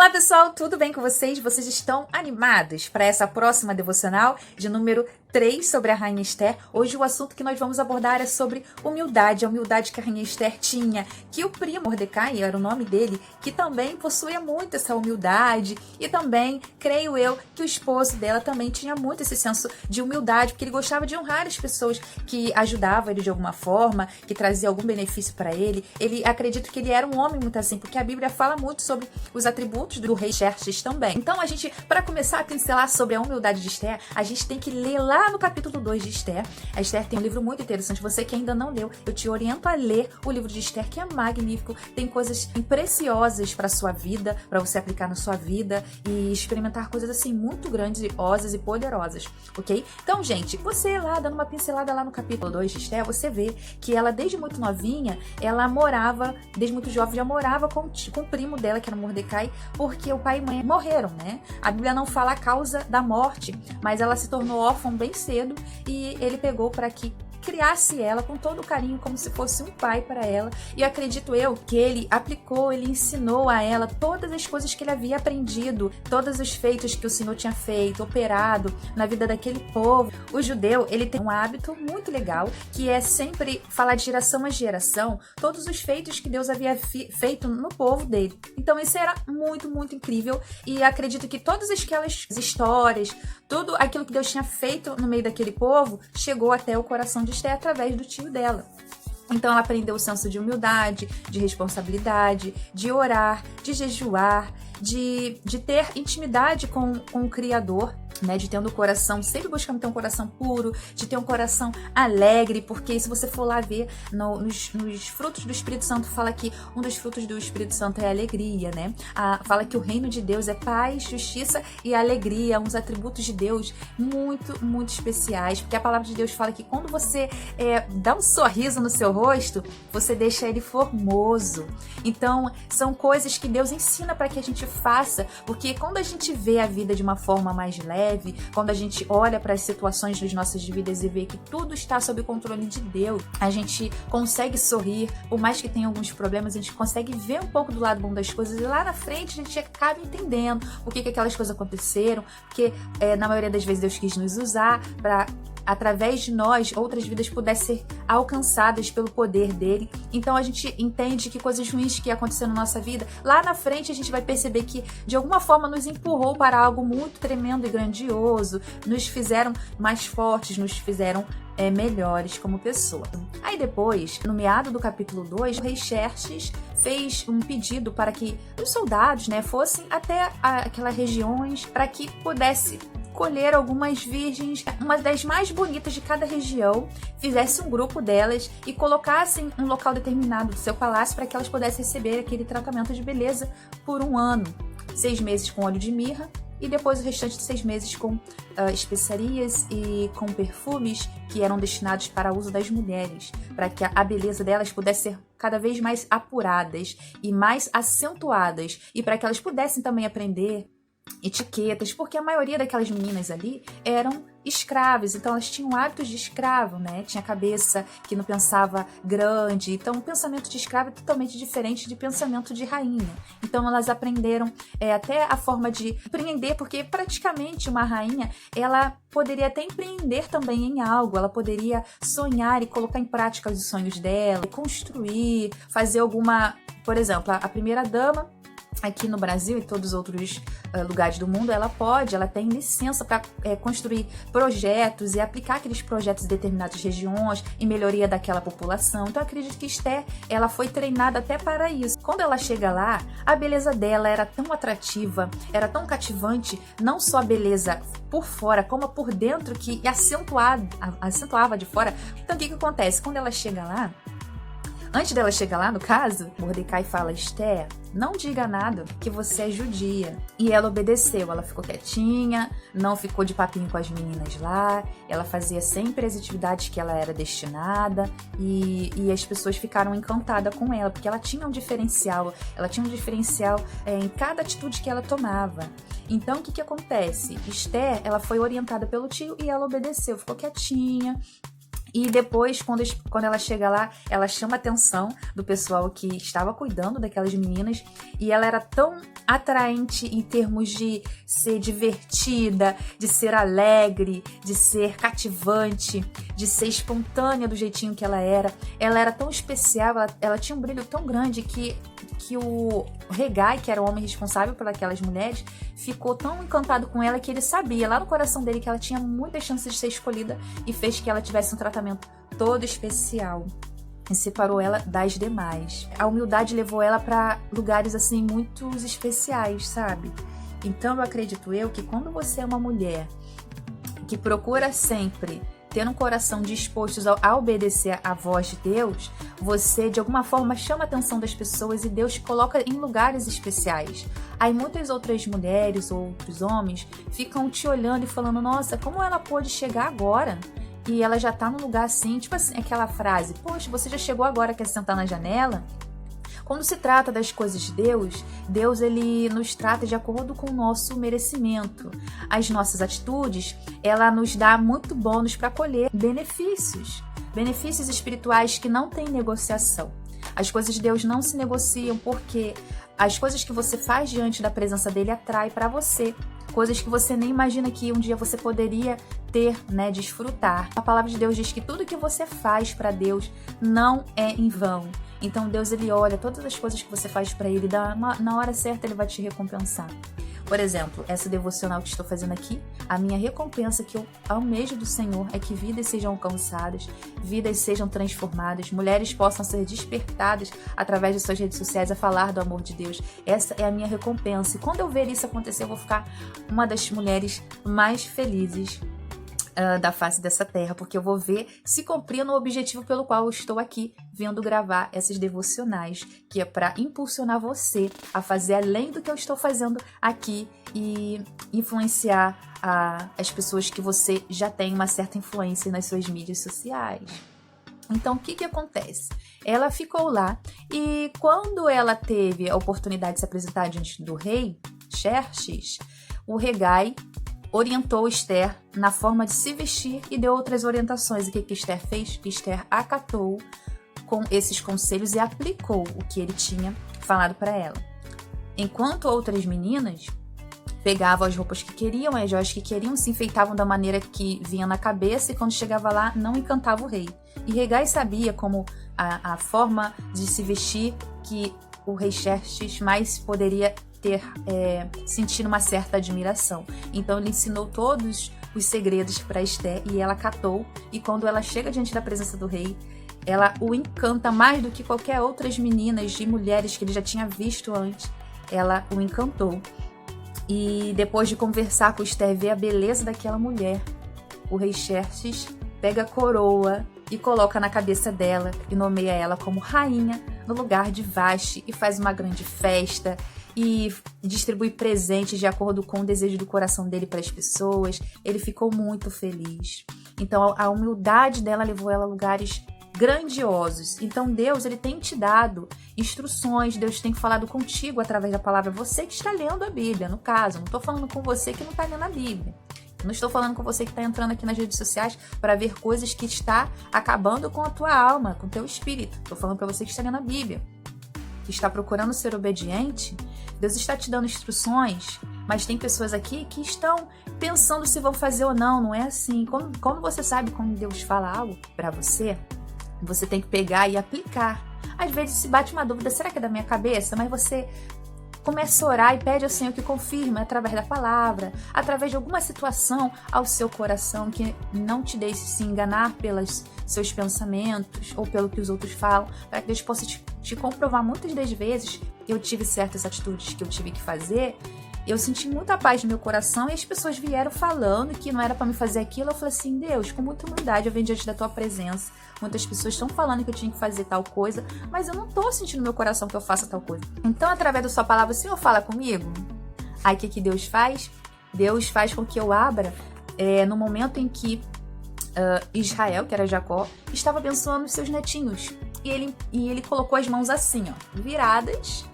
Olá pessoal, tudo bem com vocês? Vocês estão animados para essa próxima devocional de número 3 sobre a Rainha Esther? Hoje o assunto que nós vamos abordar é sobre humildade, a humildade que a Rainha Esther tinha, que o primo Mordecai, era o nome dele, que também possuía muito essa humildade, e também, creio eu, que o esposo dela também tinha muito esse senso de humildade, porque ele gostava de honrar as pessoas que ajudavam ele de alguma forma, que trazia algum benefício para ele. Acredito que ele era um homem muito assim, porque a Bíblia fala muito sobre os atributos do rei Xerxes também. Então a gente, para começar a pincelar sobre a humildade de Esther, a gente tem que ler lá no capítulo 2 de Esther. A Esther tem um livro muito interessante. Você que ainda não leu, eu te oriento a ler o livro de Esther, que é magnífico. Tem coisas preciosas para sua vida, para você aplicar na sua vida e experimentar coisas assim muito grandiosas e poderosas, ok? Então, gente, você lá, dando uma pincelada lá no capítulo 2 de Esther, você vê que ela, desde muito novinha, ela morava, desde muito jovem, já morava com o primo dela, que era Mordecai, porque o pai e mãe morreram, né? A Bíblia não fala a causa da morte, mas ela se tornou órfã bem cedo e ele pegou para que criasse ela com todo o carinho, como se fosse um pai para ela. E acredito eu que ele aplicou, ele ensinou a ela todas as coisas que ele havia aprendido, todos os feitos que o Senhor tinha feito, operado na vida daquele povo. O judeu, ele tem um hábito muito legal, que é sempre falar de geração a geração, todos os feitos que Deus havia feito no povo dele. Então isso era muito, muito incrível, e acredito que todas aquelas histórias, tudo aquilo que Deus tinha feito no meio daquele povo, chegou até o coração de Esther através do tio dela. Então ela aprendeu o senso de humildade, de responsabilidade, de orar, de jejuar, de ter intimidade com o Criador, né, de ter um coração, sempre buscando ter um coração puro, de ter um coração alegre, porque se você for lá ver nos frutos do Espírito Santo, fala que um dos frutos do Espírito Santo é a alegria, né? Fala que o reino de Deus é paz, justiça e alegria, uns atributos de Deus muito, muito especiais, porque a palavra de Deus fala que quando você dá um sorriso no seu rosto, você deixa ele formoso. Então, são coisas que Deus ensina para que a gente faça, porque quando a gente vê a vida de uma forma mais leve, quando a gente olha para as situações das nossas vidas e vê que tudo está sob o controle de Deus, a gente consegue sorrir, por mais que tenha alguns problemas, a gente consegue ver um pouco do lado bom das coisas, e lá na frente a gente acaba entendendo por que aquelas coisas aconteceram, porque na maioria das vezes Deus quis nos usar para, através de nós, outras vidas pudessem ser alcançadas pelo poder dele. Então a gente entende que coisas ruins que aconteceram na nossa vida, lá na frente a gente vai perceber que de alguma forma nos empurrou para algo muito tremendo e grandioso, nos fizeram mais fortes, nos fizeram melhores como pessoa. Aí depois, no meado do capítulo 2, o rei Xerxes fez um pedido para que os soldados, né, fossem até aquelas regiões para que pudesse colher algumas virgens, uma das mais bonitas de cada região, fizesse um grupo delas e colocassem um local determinado do seu palácio para que elas pudessem receber aquele tratamento de beleza por um ano, 6 meses com óleo de mirra e depois o restante de 6 meses com especiarias e com perfumes que eram destinados para uso das mulheres, para que a beleza delas pudesse ser cada vez mais apuradas e mais acentuadas, e para que elas pudessem também aprender etiquetas, porque a maioria daquelas meninas ali eram escravas, então elas tinham hábitos de escravo, né? Tinha cabeça que não pensava grande, então o pensamento de escravo é totalmente diferente de pensamento de rainha. Então elas aprenderam até a forma de empreender, porque praticamente uma rainha, ela poderia até empreender também em algo, ela poderia sonhar e colocar em prática os sonhos dela, construir, fazer alguma, por exemplo, a primeira dama aqui no Brasil e todos os outros lugares do mundo, ela tem licença para construir projetos e aplicar aqueles projetos em determinadas regiões em melhoria daquela população. Então eu acredito que Esther, ela foi treinada até para isso. Quando ela chega lá, a beleza dela era tão atrativa, era tão cativante, não só a beleza por fora, como por dentro, que acentuava de fora. Então o que acontece? Quando ela chega lá, antes dela chegar lá, no caso, Mordecai fala: Esther, não diga nada, que você é judia. E ela obedeceu, ela ficou quietinha, não ficou de papinho com as meninas lá, ela fazia sempre as atividades que ela era destinada, e as pessoas ficaram encantadas com ela, porque ela tinha um diferencial, em cada atitude que ela tomava. Então, o que acontece? Esther, ela foi orientada pelo tio e ela obedeceu, ficou quietinha, E depois, quando ela chega lá, ela chama a atenção do pessoal que estava cuidando daquelas meninas. E ela era tão atraente em termos de ser divertida, de ser alegre, de ser cativante, de ser espontânea do jeitinho que ela era. Ela era tão especial, ela tinha um brilho tão grande que o Hegai, que era o homem responsável por aquelas mulheres, ficou tão encantado com ela que ele sabia lá no coração dele que ela tinha muitas chances de ser escolhida e fez que ela tivesse um tratamento todo especial e separou ela das demais. A humildade levou ela para lugares assim muito especiais, sabe? Então eu acredito que quando você é uma mulher que procura sempre ter um coração disposto a obedecer à voz de Deus, você de alguma forma chama a atenção das pessoas e Deus te coloca em lugares especiais. Aí muitas outras mulheres ou outros homens ficam te olhando e falando, nossa, como ela pôde chegar agora? E ela já tá num lugar assim, tipo assim, aquela frase, poxa, você já chegou agora, quer sentar na janela? Quando se trata das coisas de Deus, Deus ele nos trata de acordo com o nosso merecimento. As nossas atitudes, ela nos dá muito bônus para colher benefícios espirituais que não têm negociação. As coisas de Deus não se negociam porque as coisas que você faz diante da presença dele atrai para você. Coisas que você nem imagina que um dia você poderia ter, né, desfrutar. A palavra de Deus diz que tudo que você faz para Deus não é em vão. Então Deus ele olha todas as coisas que você faz para ele, na hora certa ele vai te recompensar. Por exemplo, essa devocional que estou fazendo aqui, a minha recompensa que eu almejo do Senhor é que vidas sejam alcançadas, vidas sejam transformadas, mulheres possam ser despertadas através de suas redes sociais a falar do amor de Deus. Essa é a minha recompensa. E quando eu ver isso acontecer, eu vou ficar uma das mulheres mais felizes da face dessa terra, porque eu vou ver se cumprir no objetivo pelo qual eu estou aqui vindo gravar essas devocionais, que é para impulsionar você a fazer além do que eu estou fazendo aqui e influenciar as pessoas que você já tem uma certa influência nas suas mídias sociais. Então, o que acontece? Ela ficou lá e quando ela teve a oportunidade de se apresentar diante do rei, Xerxes, o Hegai orientou Esther na forma de se vestir e deu outras orientações. E o que Esther fez? Esther acatou com esses conselhos e aplicou o que ele tinha falado para ela. Enquanto outras meninas pegavam as roupas que queriam, as joias que queriam, se enfeitavam da maneira que vinha na cabeça e quando chegava lá não encantava o rei. E Hegai sabia como a forma de se vestir que o rei Xerxes mais poderia sentir uma certa admiração. Então ele ensinou todos os segredos para Esther e ela acatou, e quando ela chega diante da presença do rei, ela o encanta mais do que qualquer outras meninas e mulheres que ele já tinha visto antes. Ela o encantou. E depois de conversar com Esther, ver a beleza daquela mulher, o rei Xerxes pega a coroa e coloca na cabeça dela e nomeia ela como rainha no lugar de Vasti e faz uma grande festa e distribui presentes de acordo com o desejo do coração dele para as pessoas. Ele ficou muito feliz. Então a humildade dela levou ela a lugares grandiosos. Então Deus ele tem te dado instruções, Deus tem falado contigo através da palavra. Você que está lendo a Bíblia, no caso, não estou falando com você que não está lendo a Bíblia. Não estou falando com você que está entrando aqui nas redes sociais para ver coisas que está acabando com a tua alma, com o teu espírito. Estou falando para você que está lendo a Bíblia, que está procurando ser obediente. Deus está te dando instruções, mas tem pessoas aqui que estão pensando se vão fazer ou não. Não é assim. Como você sabe quando Deus fala algo para você, você tem que pegar e aplicar. Às vezes se bate uma dúvida, será que é da minha cabeça? Mas você começa a orar e pede ao Senhor que confirme através da palavra, através de alguma situação ao seu coração, que não te deixe se enganar pelos seus pensamentos ou pelo que os outros falam, para que Deus possa te comprovar. Muitas das vezes eu tive certas atitudes que eu tive que fazer, eu senti muita paz no meu coração e as pessoas vieram falando que não era para me fazer aquilo. Eu falei assim, Deus, com muita humildade eu venho diante da tua presença. Muitas pessoas estão falando que eu tinha que fazer tal coisa, mas eu não tô sentindo no meu coração que eu faça tal coisa. Então, através da sua palavra, o Senhor fala comigo. Aí o que Deus faz? Deus faz com que eu abra no momento em que Israel, que era Jacó, estava abençoando os seus netinhos. E ele colocou as mãos assim, ó, viradas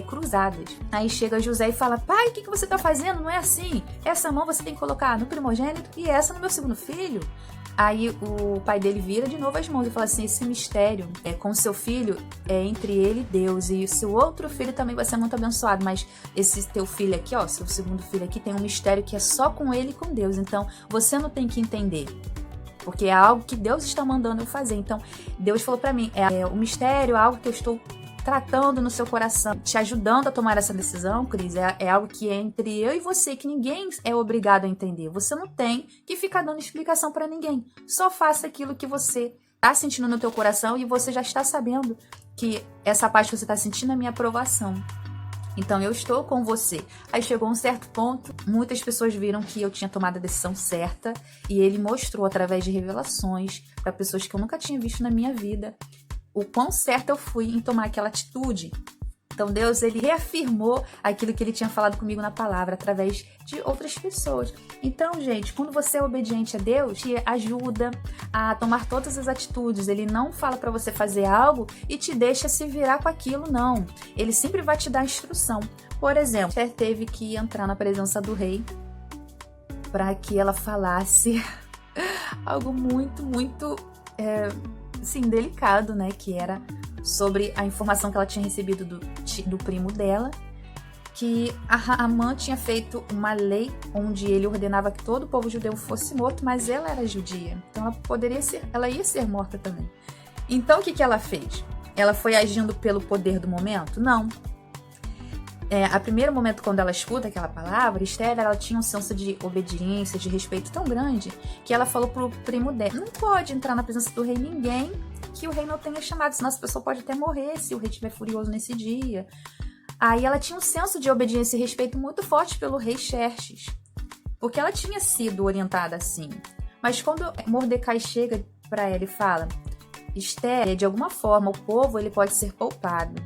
cruzadas. Aí chega José e fala: pai, o que você tá fazendo? Não é assim. Essa mão você tem que colocar no primogênito e essa no meu segundo filho. Aí o pai dele vira de novo as mãos e fala assim: esse mistério com seu filho é entre ele e Deus, e o seu outro filho também vai ser muito abençoado, mas esse teu filho aqui, ó, seu segundo filho aqui, tem um mistério que é só com ele e com Deus, então você não tem que entender, porque é algo que Deus está mandando eu fazer. Então Deus falou pra mim, o mistério é algo que eu estou tratando no seu coração, te ajudando a tomar essa decisão, Cris, é algo que é entre eu e você, que ninguém é obrigado a entender. Você não tem que ficar dando explicação para ninguém. Só faça aquilo que você está sentindo no teu coração e você já está sabendo que essa paz que você está sentindo é minha aprovação. Então eu estou com você. Aí chegou um certo ponto, muitas pessoas viram que eu tinha tomado a decisão certa e ele mostrou através de revelações para pessoas que eu nunca tinha visto na minha vida o quão certa eu fui em tomar aquela atitude. Então Deus, ele reafirmou aquilo que ele tinha falado comigo na palavra através de outras pessoas. Então, gente, quando você é obediente a Deus, te ajuda a tomar todas as atitudes. Ele não fala para você fazer algo e te deixa se virar com aquilo, não. Ele sempre vai te dar instrução. Por exemplo, Esther teve que entrar na presença do rei para que ela falasse algo muito assim, delicado, né, que era sobre a informação que ela tinha recebido do primo dela, que Amã tinha feito uma lei onde ele ordenava que todo o povo judeu fosse morto, mas ela era judia, então ela ia ser morta também. Então o que ela fez? Ela foi agindo pelo poder do momento? Não. A primeiro momento, quando ela escuta aquela palavra, Esther, ela tinha um senso de obediência, de respeito tão grande, que ela falou pro primo dela: não pode entrar na presença do rei ninguém que o rei não tenha chamado, senão essa pessoa pode até morrer se o rei estiver furioso nesse dia. Aí ela tinha um senso de obediência e respeito muito forte pelo rei Xerxes, porque ela tinha sido orientada assim. Mas quando Mordecai chega para ela e fala: Esther, de alguma forma, o povo ele pode ser poupado,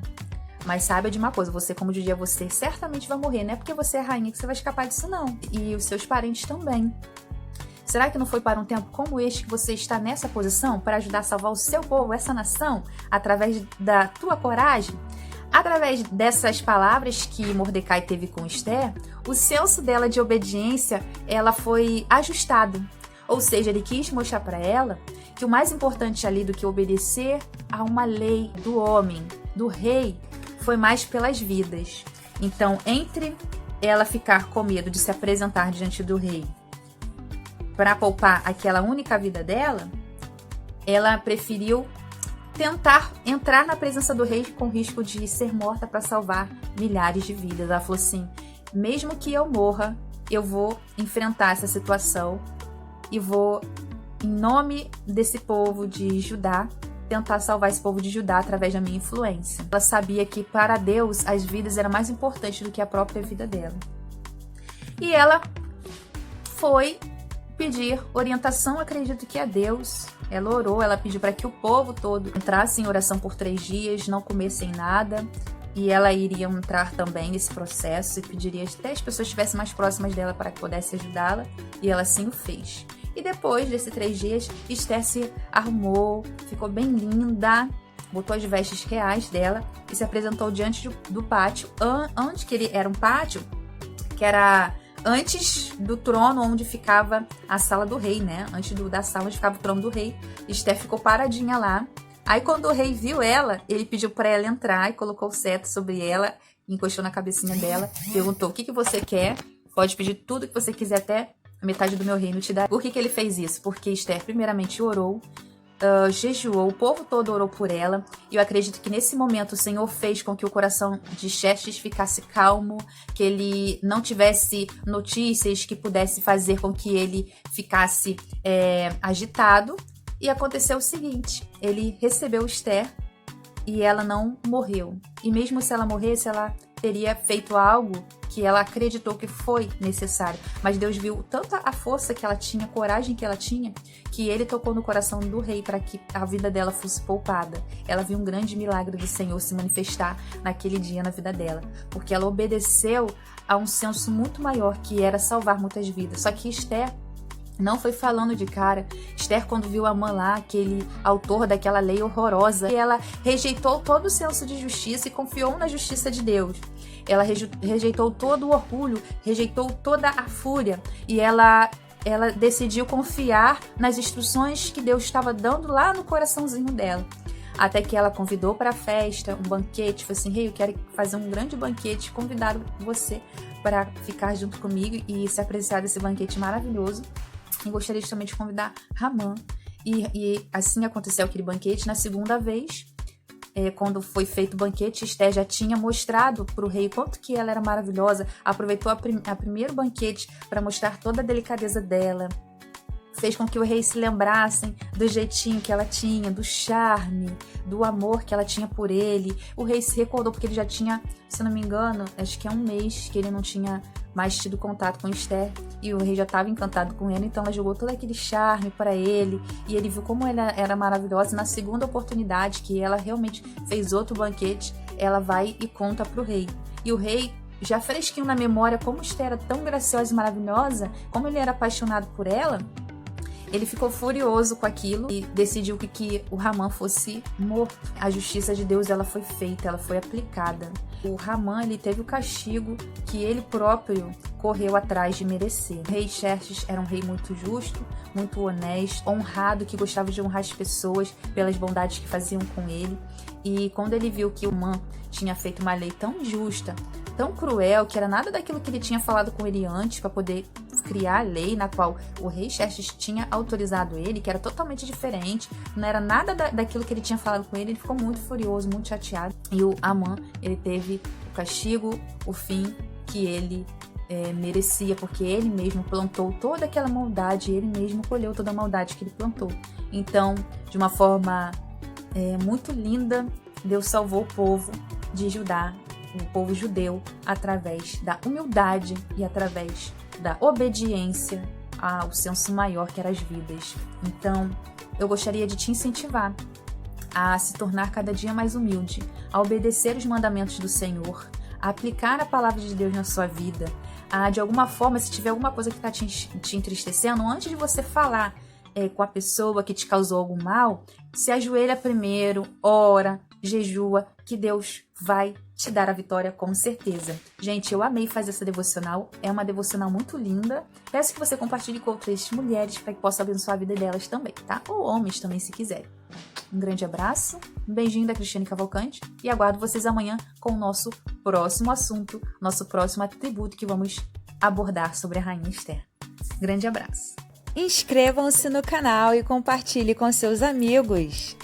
mas saiba de uma coisa, você como judia, você certamente vai morrer, não é porque você é rainha que você vai escapar disso não, e os seus parentes também. Será que não foi para um tempo como este que você está nessa posição para ajudar a salvar o seu povo, essa nação, através da tua coragem? Através dessas palavras que Mordecai teve com Esther, o senso dela de obediência, ela foi ajustado. Ou seja, ele quis mostrar para ela que o mais importante ali do que obedecer a uma lei do homem, do rei, foi mais pelas vidas. Então, entre ela ficar com medo de se apresentar diante do rei para poupar aquela única vida dela, ela preferiu tentar entrar na presença do rei com risco de ser morta para salvar milhares de vidas. Ela falou assim: mesmo que eu morra, eu vou enfrentar essa situação e vou, em nome desse povo de Judá, tentar salvar esse povo de Judá através da minha influência. Ela sabia que para Deus as vidas eram mais importantes do que a própria vida dela. E ela foi pedir orientação, acredito que a Deus. Ela orou, ela pediu para que o povo todo entrasse em oração por 3 dias, não comessem nada, e ela iria entrar também nesse processo e pediria até as pessoas estivessem mais próximas dela para que pudesse ajudá-la, e ela assim o fez. E depois desses 3 dias, Esther se arrumou, ficou bem linda, botou as vestes reais dela e se apresentou diante do pátio, antes que ele era um pátio que era antes do trono onde ficava a sala do rei, né? Antes da sala onde ficava o trono do rei, Esther ficou paradinha lá. Aí quando o rei viu ela, ele pediu para ela entrar e colocou o cetro sobre ela, encostou na cabecinha dela, perguntou: o que você quer? Pode pedir tudo que você quiser, até a metade do meu reino te dá. Por que ele fez isso? Porque Esther primeiramente orou, jejuou, o povo todo orou por ela, e eu acredito que nesse momento o Senhor fez com que o coração de Xerxes ficasse calmo, que ele não tivesse notícias que pudesse fazer com que ele ficasse agitado, e aconteceu o seguinte: ele recebeu Esther e ela não morreu, e mesmo se ela morresse, ela teria feito algo que ela acreditou que foi necessário, mas Deus viu tanta a força que ela tinha, a coragem que ela tinha, que ele tocou no coração do rei para que a vida dela fosse poupada. Ela viu um grande milagre do Senhor se manifestar naquele dia na vida dela, porque ela obedeceu a um senso muito maior, que era salvar muitas vidas. Só que Esther, Não foi falando de cara. Esther, quando viu Amã lá, aquele autor daquela lei horrorosa, ela rejeitou todo o senso de justiça e confiou na justiça de Deus. Ela rejeitou todo o orgulho, rejeitou toda a fúria e ela decidiu confiar nas instruções que Deus estava dando lá no coraçãozinho dela. Até que ela convidou para a festa, um banquete, falou assim: rei, eu quero fazer um grande banquete, convidar você para ficar junto comigo e se apreciar desse banquete maravilhoso. E gostaria também de convidar Ramã. E assim aconteceu aquele banquete. Na segunda vez, quando foi feito o banquete, Esther já tinha mostrado para o rei quanto que ela era maravilhosa. Aproveitou a primeiro banquete para mostrar toda a delicadeza dela. Fez com que o rei se lembrasse do jeitinho que ela tinha, do charme, do amor que ela tinha por ele. O rei se recordou porque ele já tinha, se não me engano, acho que é um mês que ele não tinha mais tido contato com Esther. E o rei já estava encantado com ela, então ela jogou todo aquele charme para ele. E ele viu como ela era maravilhosa. Na segunda oportunidade, que ela realmente fez outro banquete, ela vai e conta para o rei. E o rei, já fresquinho na memória, como Esther era tão graciosa e maravilhosa, como ele era apaixonado por ela, ele ficou furioso com aquilo e decidiu que o Ramã fosse morto. A justiça de Deus, ela foi feita, ela foi aplicada. O Ramã, ele teve o castigo que ele próprio correu atrás de merecer. O rei Xerxes era um rei muito justo, muito honesto, honrado, que gostava de honrar as pessoas pelas bondades que faziam com ele. E quando ele viu que o Amã tinha feito uma lei tão injusta, tão cruel, que era nada daquilo que ele tinha falado com ele antes para poder criar a lei na qual o rei Xerxes tinha autorizado ele, que era totalmente diferente, não era nada daquilo que ele tinha falado com ele ficou muito furioso, muito chateado. E o Amã, ele teve o castigo, o fim que ele merecia, porque ele mesmo plantou toda aquela maldade, ele mesmo colheu toda a maldade que ele plantou. Então, de uma forma muito linda, Deus salvou o povo de Judá, o povo judeu, através da humildade e através da obediência ao senso maior que eram as vidas. Então, eu gostaria de te incentivar a se tornar cada dia mais humilde, a obedecer os mandamentos do Senhor, a aplicar a palavra de Deus na sua vida, a, de alguma forma, se tiver alguma coisa que está te entristecendo, antes de você falar com a pessoa que te causou algum mal, se ajoelha primeiro, ora, jejua, que Deus vai te dar a vitória com certeza. Gente, eu amei fazer essa devocional, é uma devocional muito linda. Peço que você compartilhe com outras mulheres para que possa abençoar a vida delas também, tá? Ou homens também, se quiserem. Um grande abraço, um beijinho da Cristiane Cavalcante e aguardo vocês amanhã com o nosso próximo assunto, nosso próximo atributo que vamos abordar sobre a Rainha Esther. Grande abraço. Inscrevam-se no canal e compartilhe com seus amigos.